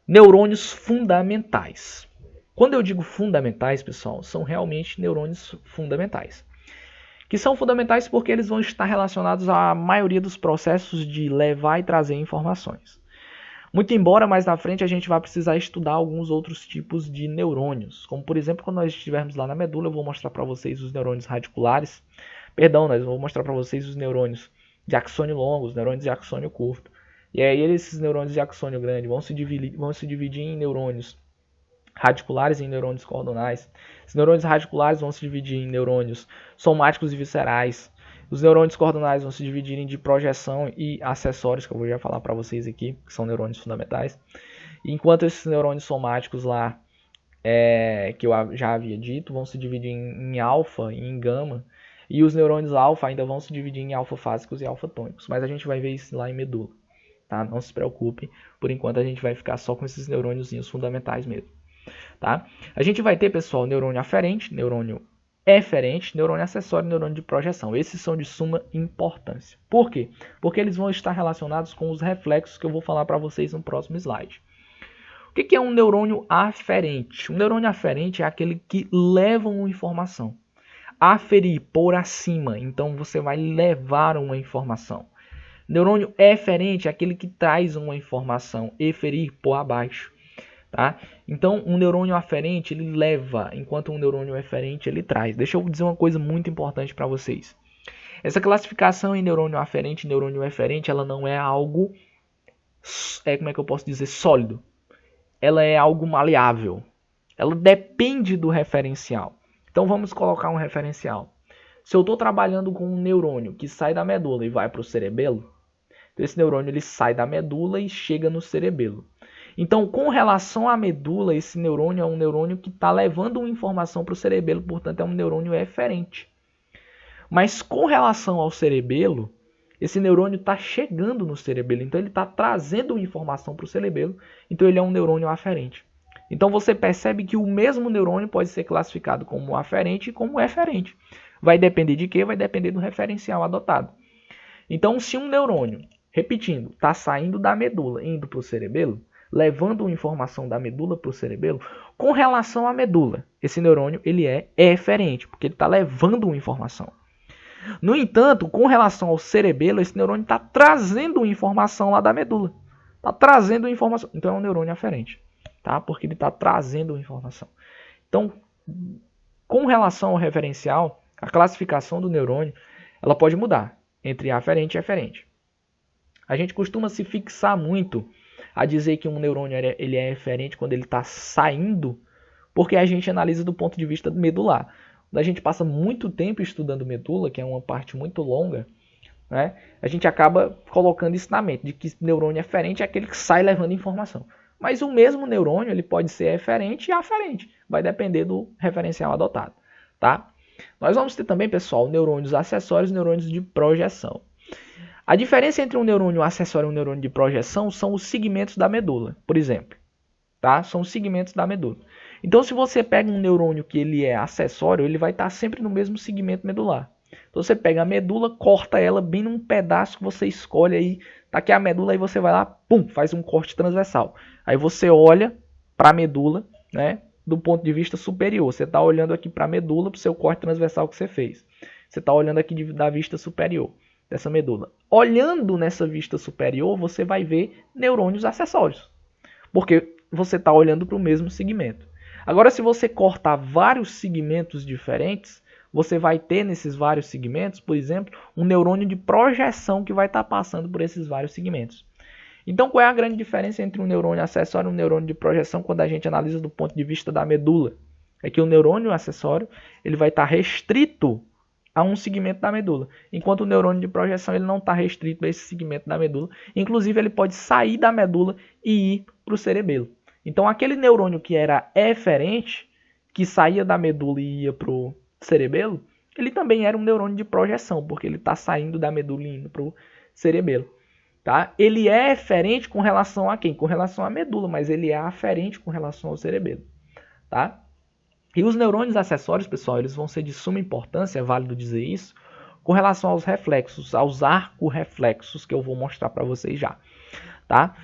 Neurônios fundamentais. Quando eu digo fundamentais, pessoal, são realmente neurônios fundamentais. Que são fundamentais porque eles vão estar relacionados à maioria dos processos de levar e trazer informações. Muito embora mais na frente a gente vai precisar estudar alguns outros tipos de neurônios, como por exemplo quando nós estivermos lá na medula eu vou mostrar para vocês os neurônios radiculares, eu vou mostrar para vocês os neurônios de axônio longo, os neurônios de axônio curto, e aí esses neurônios de axônio grande vão se dividir em neurônios radiculares e em neurônios cordonais. Os neurônios radiculares vão se dividir em neurônios somáticos e viscerais. Os neurônios cordonais vão se dividir em de projeção e acessórios, que eu vou já falar para vocês aqui, que são neurônios fundamentais. Enquanto esses neurônios somáticos lá, que eu já havia dito, vão se dividir em alfa e em gama. E os neurônios alfa ainda vão se dividir em alfa-fásicos e alfa-tônicos. Mas a gente vai ver isso lá em medula. Tá? Não se preocupe, por enquanto a gente vai ficar só com esses neurôniozinhos fundamentais mesmo. Tá? A gente vai ter, pessoal, neurônio aferente, neurônio eferente, neurônio acessório e neurônio de projeção. Esses são de suma importância. Por quê? Porque eles vão estar relacionados com os reflexos que eu vou falar para vocês no próximo slide. O que é um neurônio aferente? Um neurônio aferente é aquele que leva uma informação. Aferir, por acima. Então você vai levar uma informação. Neurônio eferente é aquele que traz uma informação. Eferir, por abaixo. Tá? Então, um neurônio aferente ele leva, enquanto um neurônio eferente ele traz. Deixa eu dizer uma coisa muito importante para vocês. Essa classificação em neurônio aferente e neurônio eferente, ela não é algo, como é que eu posso dizer, sólido. Ela é algo maleável. Ela depende do referencial. Então, vamos colocar um referencial. Se eu estou trabalhando com um neurônio que sai da medula e vai para o cerebelo, então esse neurônio ele sai da medula e chega no cerebelo. Então, com relação à medula, esse neurônio é um neurônio que está levando uma informação para o cerebelo, portanto, é um neurônio eferente. Mas com relação ao cerebelo, esse neurônio está chegando no cerebelo, então ele está trazendo informação para o cerebelo, então ele é um neurônio aferente. Então você percebe que o mesmo neurônio pode ser classificado como aferente e como eferente. Vai depender de quê? Vai depender do referencial adotado. Então, se um neurônio, repetindo, está saindo da medula e indo para o cerebelo, levando uma informação da medula para o cerebelo, com relação à medula, esse neurônio ele é eferente, porque ele está levando uma informação. No entanto, com relação ao cerebelo, esse neurônio está trazendo uma informação lá da medula. Está trazendo uma informação. Então é um neurônio aferente, tá? Porque ele está trazendo uma informação. Então, com relação ao referencial, a classificação do neurônio ela pode mudar entre aferente e eferente. A gente costuma se fixar muito a dizer que um neurônio ele é eferente quando ele está saindo, porque a gente analisa do ponto de vista medular. Quando a gente passa muito tempo estudando medula, que é uma parte muito longa, né, a gente acaba colocando isso na mente, de que neurônio eferente é aquele que sai levando informação. Mas o mesmo neurônio ele pode ser eferente e aferente, vai depender do referencial adotado. Tá? Nós vamos ter também, pessoal, neurônios acessórios e neurônios de projeção. A diferença entre um neurônio acessório e um neurônio de projeção são os segmentos da medula, por exemplo. Tá? São os segmentos da medula. Então, se você pega um neurônio que ele é acessório, ele vai estar sempre no mesmo segmento medular. Então, você pega a medula, corta ela bem num pedaço que você escolhe aí. Tá aqui a medula, aí você vai lá, pum, faz um corte transversal. Aí você olha para a medula, né, do ponto de vista superior. Você está olhando aqui para a medula, para o seu corte transversal que você fez. Você está olhando aqui da vista superior dessa medula. Olhando nessa vista superior, você vai ver neurônios acessórios, porque você está olhando para o mesmo segmento. Agora, se você cortar vários segmentos diferentes, você vai ter nesses vários segmentos, por exemplo, um neurônio de projeção que vai estar passando por esses vários segmentos. Então, qual é a grande diferença entre um neurônio acessório e um neurônio de projeção quando a gente analisa do ponto de vista da medula? É que o neurônio acessório ele vai estar restrito a um segmento da medula, enquanto o neurônio de projeção ele não está restrito a esse segmento da medula. Inclusive, ele pode sair da medula e ir para o cerebelo. Então, aquele neurônio que era eferente, que saía da medula e ia para o cerebelo, ele também era um neurônio de projeção, porque ele está saindo da medula e indo para o cerebelo. Tá? Ele é eferente com relação a quem? Com relação à medula, mas ele é aferente com relação ao cerebelo. Tá? E os neurônios acessórios, pessoal, eles vão ser de suma importância, é válido dizer isso, com relação aos reflexos, aos arco-reflexos, que eu vou mostrar para vocês já. Tá?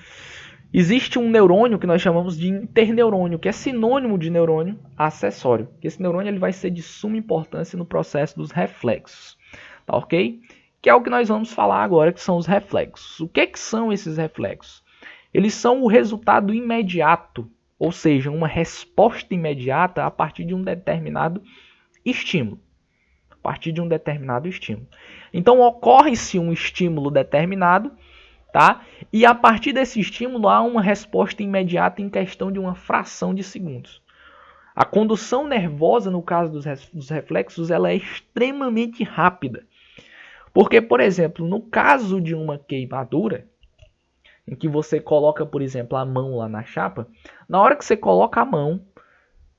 Existe um neurônio que nós chamamos de interneurônio, que é sinônimo de neurônio acessório. Esse neurônio ele vai ser de suma importância no processo dos reflexos. Tá, ok? Que é o que nós vamos falar agora, que são os reflexos. O que são esses reflexos? Eles são o resultado imediato, ou seja, uma resposta imediata a partir de um determinado estímulo. A partir de um determinado estímulo. Então, ocorre-se um estímulo determinado, tá? E a partir desse estímulo há uma resposta imediata em questão de uma fração de segundos. A condução nervosa, no caso dos reflexos, ela é extremamente rápida. Porque, por exemplo, no caso de uma queimadura, em que você coloca, por exemplo, a mão lá na chapa, na hora que você coloca a mão,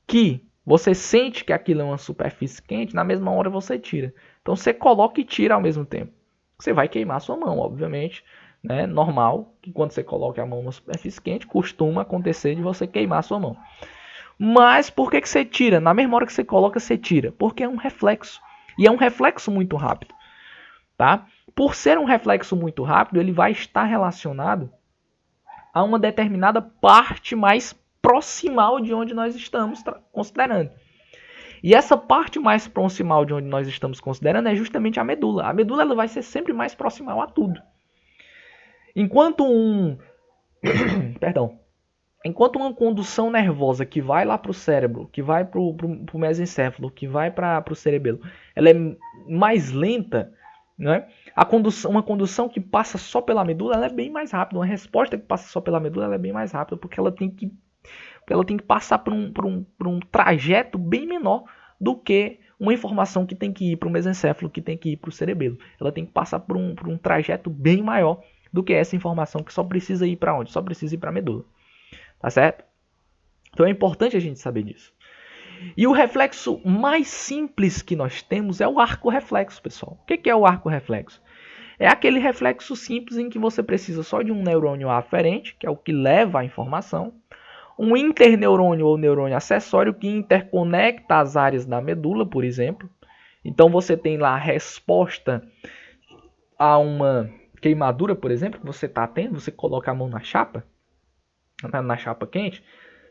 que você sente que aquilo é uma superfície quente, na mesma hora você tira. Então você coloca e tira ao mesmo tempo. Você vai queimar a sua mão, obviamente. Né? Normal, que quando você coloca a mão na superfície quente, costuma acontecer de você queimar a sua mão. Mas por que você tira? Na mesma hora que você coloca, você tira. Porque é um reflexo. E é um reflexo muito rápido. Tá? Por ser um reflexo muito rápido, ele vai estar relacionado a uma determinada parte mais proximal de onde nós estamos considerando. E essa parte mais proximal de onde nós estamos considerando é justamente a medula. A medula ela vai ser sempre mais proximal a tudo. Enquanto enquanto uma condução nervosa que vai lá para o cérebro, que vai para o mesencéfalo, que vai para o cerebelo, ela é mais lenta, né? Uma condução que passa só pela medula, ela é bem mais rápida. Uma resposta que passa só pela medula, ela é bem mais rápida, porque ela tem que passar por um trajeto bem menor do que uma informação que tem que ir para o mesencéfalo, que tem que ir para o cerebelo. Ela tem que passar por um trajeto bem maior do que essa informação que só precisa ir para onde? Só precisa ir para a medula. Tá certo? Então é importante a gente saber disso. E o reflexo mais simples que nós temos é o arco-reflexo, pessoal. O que é o arco-reflexo? É aquele reflexo simples em que você precisa só de um neurônio aferente, que é o que leva a informação, um interneurônio ou neurônio acessório que interconecta as áreas da medula, por exemplo. Então você tem lá a resposta a uma queimadura, por exemplo, que você está tendo, você coloca a mão na chapa quente.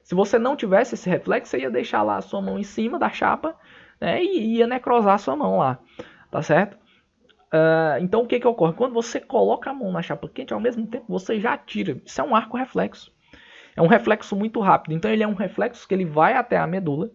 Se você não tivesse esse reflexo, você ia deixar lá a sua mão em cima da chapa, né, e ia necrosar a sua mão lá, tá certo? Então o que ocorre? Quando você coloca a mão na chapa quente, ao mesmo tempo você já tira. Isso é um arco reflexo. É um reflexo muito rápido. Então ele é um reflexo que ele vai até a medula,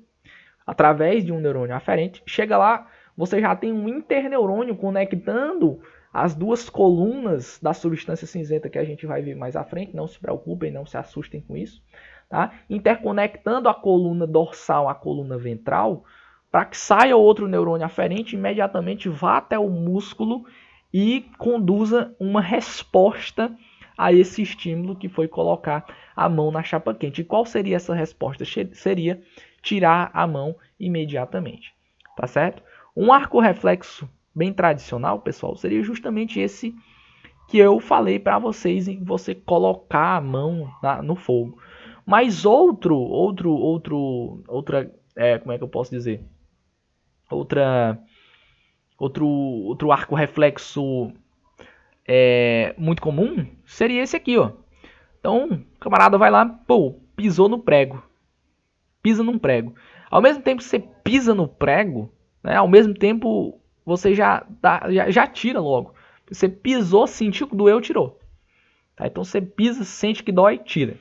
através de um neurônio aferente. Chega lá, você já tem um interneurônio conectando as duas colunas da substância cinzenta que a gente vai ver mais à frente. Não se preocupem, não se assustem com isso. Tá? Interconectando a coluna dorsal à coluna ventral, para que saia outro neurônio aferente, imediatamente vá até o músculo e conduza uma resposta a esse estímulo que foi colocar a mão na chapa quente. E qual seria essa resposta? Seria tirar a mão imediatamente. Tá certo? Um arco reflexo bem tradicional, pessoal, seria justamente esse que eu falei para vocês, em você colocar a mão no fogo. Mas outra, como é que eu posso dizer? Outro arco reflexo muito comum seria esse aqui, ó. Então, o camarada vai lá, pisou no prego. Pisa num prego. Ao mesmo tempo que você pisa no prego, né, ao mesmo tempo você já tira logo. Você pisou, sentiu que doeu, tirou. Tá? Então você pisa, sente que dói, tira.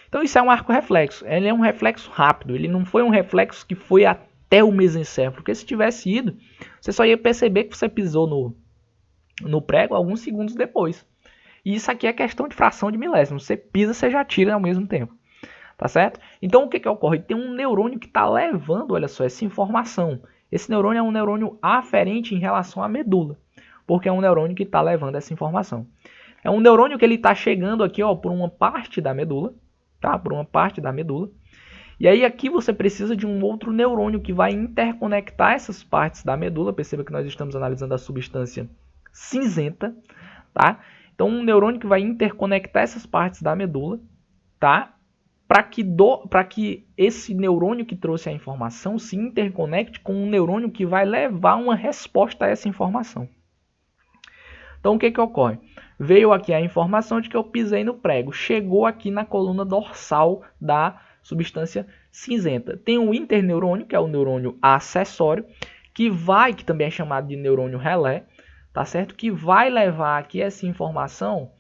Então isso é um arco reflexo. Ele é um reflexo rápido. Ele não foi um reflexo que foi até o mesencéfalo. Porque se tivesse ido, você só ia perceber que você pisou no prego alguns segundos depois. E isso aqui é questão de fração de milésimos. Você pisa, você já tira ao mesmo tempo. Tá certo? Então o que ocorre? Tem um neurônio que está levando, olha só, essa informação. Esse neurônio é um neurônio aferente em relação à medula, porque é um neurônio que está levando essa informação. É um neurônio que ele está chegando aqui, ó, por uma parte da medula, tá? Por uma parte da medula. E aí aqui você precisa de um outro neurônio que vai interconectar essas partes da medula. Perceba que nós estamos analisando a substância cinzenta, tá? Então um neurônio que vai interconectar essas partes da medula, tá? Para que esse neurônio que trouxe a informação se interconecte com um neurônio que vai levar uma resposta a essa informação. Então o que ocorre? Veio aqui a informação de que eu pisei no prego, chegou aqui na coluna dorsal da substância cinzenta. Tem um interneurônio, que é o neurônio acessório, que também é chamado de neurônio relé, tá certo? Que vai levar aqui essa informação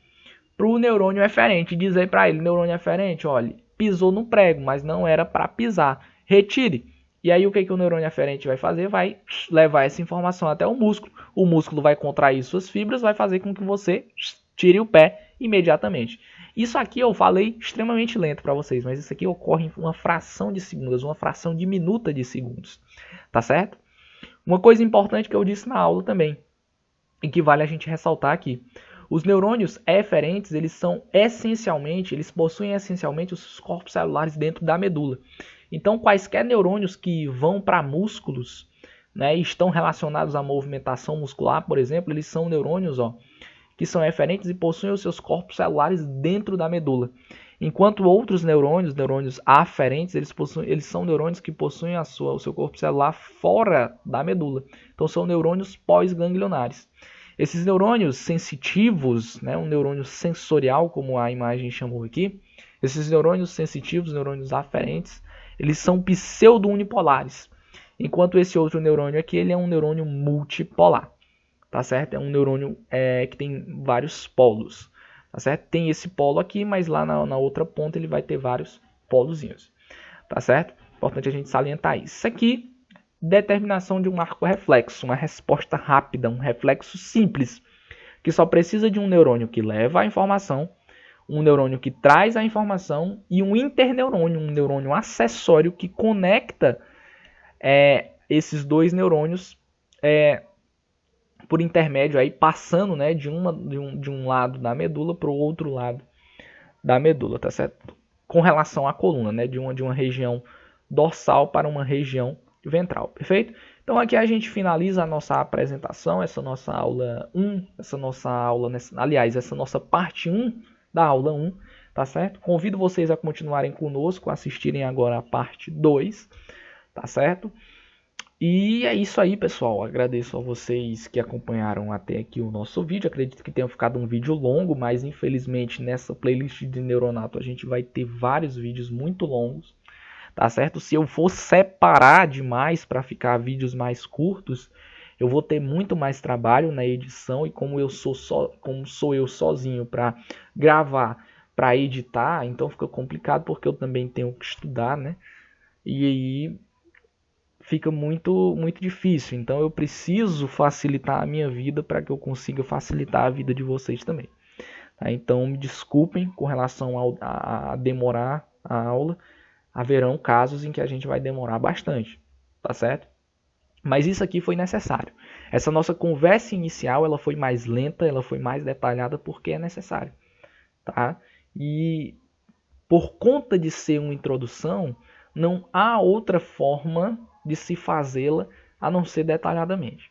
para o neurônio eferente, dizer para ele, neurônio eferente, olha, pisou no prego, mas não era para pisar, retire. E aí o que o neurônio eferente vai fazer? Vai levar essa informação até o músculo vai contrair suas fibras, vai fazer com que você tire o pé imediatamente. Isso aqui eu falei extremamente lento para vocês, mas isso aqui ocorre em uma fração de segundos, uma fração diminuta de segundos, tá certo? Uma coisa importante que eu disse na aula também, e que vale a gente ressaltar aqui, os neurônios eferentes, eles possuem essencialmente os corpos celulares dentro da medula. Então, quaisquer neurônios que vão para músculos, né, e estão relacionados à movimentação muscular, por exemplo, eles são neurônios, que são eferentes e possuem os seus corpos celulares dentro da medula. Enquanto outros neurônios aferentes, eles são neurônios que possuem o seu corpo celular fora da medula. Então, são neurônios pós-ganglionares. Esses neurônios sensitivos, né, um neurônio sensorial, como a imagem chamou aqui, esses neurônios sensitivos, neurônios aferentes, eles são pseudo-unipolares. Enquanto esse outro neurônio aqui, ele é um neurônio multipolar. Tá certo? É um neurônio que tem vários polos. Tá certo? Tem esse polo aqui, mas lá na outra ponta ele vai ter vários polozinhos. Tá certo? Importante a gente salientar isso. Isso aqui, determinação de um arco reflexo, uma resposta rápida, um reflexo simples, que só precisa de um neurônio que leva a informação, um neurônio que traz a informação e um interneurônio, um neurônio acessório que conecta esses dois neurônios por intermédio, aí, passando, né, de um lado da medula para o outro lado da medula, tá certo? Com relação à coluna, né, de uma região dorsal para uma região ventral, perfeito? Então aqui a gente finaliza a nossa apresentação, essa nossa aula 1, essa nossa parte 1 da aula 1, tá certo? Convido vocês a continuarem conosco, assistirem agora a parte 2, tá certo? E é isso aí, pessoal. Agradeço a vocês que acompanharam até aqui o nosso vídeo. Acredito que tenha ficado um vídeo longo, mas infelizmente nessa playlist de Neuronato a gente vai ter vários vídeos muito longos, tá certo? Se eu for separar demais para ficar vídeos mais curtos, eu vou ter muito mais trabalho na edição, e como sou eu sozinho para gravar, para editar, então fica complicado porque eu também tenho que estudar, né? E aí fica muito difícil. Então eu preciso facilitar a minha vida para que eu consiga facilitar a vida de vocês também. Tá? Então me desculpem com relação a demorar a aula. Haverão casos em que a gente vai demorar bastante, tá certo? Mas isso aqui foi necessário. Essa nossa conversa inicial, ela foi mais lenta, ela foi mais detalhada porque é necessário, tá? E por conta de ser uma introdução, não há outra forma de se fazê-la a não ser detalhadamente,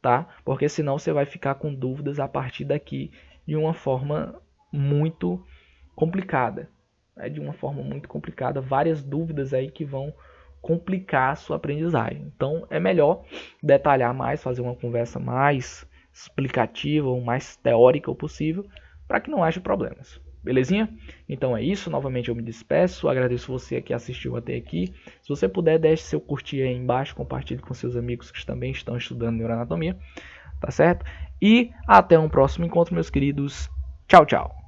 tá? Porque senão você vai ficar com dúvidas a partir daqui de uma forma muito complicada. De uma forma muito complicada, várias dúvidas aí que vão complicar a sua aprendizagem. Então é melhor detalhar mais, fazer uma conversa mais explicativa ou mais teórica possível, para que não haja problemas. Belezinha? Então é isso, novamente eu me despeço, agradeço você que assistiu até aqui. Se você puder, deixe seu curtir aí embaixo, compartilhe com seus amigos que também estão estudando neuroanatomia, tá certo? E até um próximo encontro, meus queridos. Tchau, tchau!